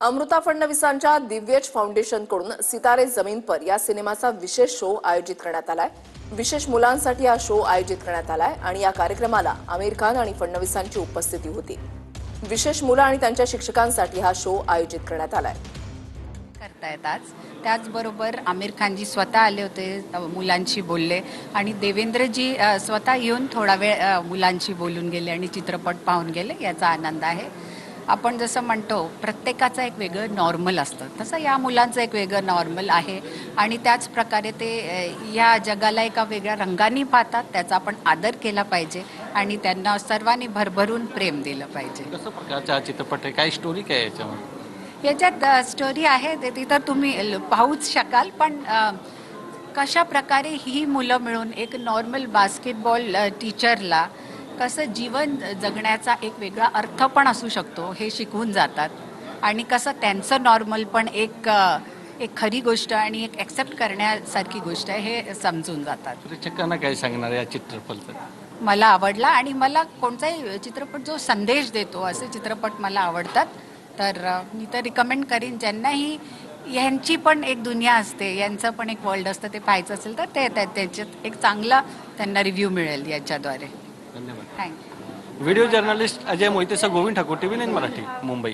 अमृता फडणवीसांच्या दिव्यज फाउंडेशनकडून सितारे जमीन पर या सिनेमाचा विशेष शो आयोजित करण्यात आलाय। विशेष मुलांसाठी हा शो आयोजित करण्यात आलाय आणि या कार्यक्रमाला आमिर खान आणि फडणवीसांची उपस्थिती होती। विशेष मुलं आणि त्यांच्या शिक्षकांसाठी हा शो आयोजित करण्यात आलाय। करतायत आज त्याचबरोबर आमिर खानजी स्वतः आले होते, मुलांशी बोलले आणि देवेंद्रजी स्वतः येऊन थोडा वेळ मुलांशी बोलून गेले आणि चित्रपट पाहून गेले। याचा आनंद आहे। आपण जसं म्हणतो प्रत्येकाचं एक वेगळं नॉर्मल असतं, तसं या मुलांचं एक वेगळं नॉर्मल आहे आणि त्याच प्रकारे ते या जगाला एका वेगळ्या रंगाने पाहतात। त्याचा आपण आदर केला पाहिजे आणि त्यांना सर्वांनी भरभरून प्रेम दिलं पाहिजे। कसं प्रकारचा चित्रपट आहे, काय स्टोरी काय याच्यामध्ये? याच्यात स्टोरी आहे ती तर तुम्ही पाहूच शकाल, पण कशा प्रकारे ही मुलं मिळून एक नॉर्मल बास्केटबॉल टीचरला कसं जीवन जगण्याचा एक वेगळा अर्थ पण असू शकतो हे शिकवून जातात आणि कसं त्यांचं नॉर्मल पण एक खरी गोष्ट आणि एक ॲक्सेप्ट करण्यासारखी गोष्ट आहे हे समजून जातात। प्रेक्षकांना काय सांगणार या चित्रपटात? मला आवडला आणि मला कोणताही चित्रपट जो संदेश देतो असे चित्रपट मला आवडतात। तर मी तर रिकमेंड करीन ज्यांनाही यांची पण एक दुनिया असते, यांचं पण एक वर्ल्ड असतं, ते पाहायचं असेल तर ते त्याच्यात एक चांगला त्यांना रिव्ह्यू मिळेल याच्याद्वारे। धन्यवाद। थँक्यू। व्हिडिओ जर्नलिस्ट अजय मोहितेसह गोविंद ठाकूर, TV9 मराठी, मुंबई।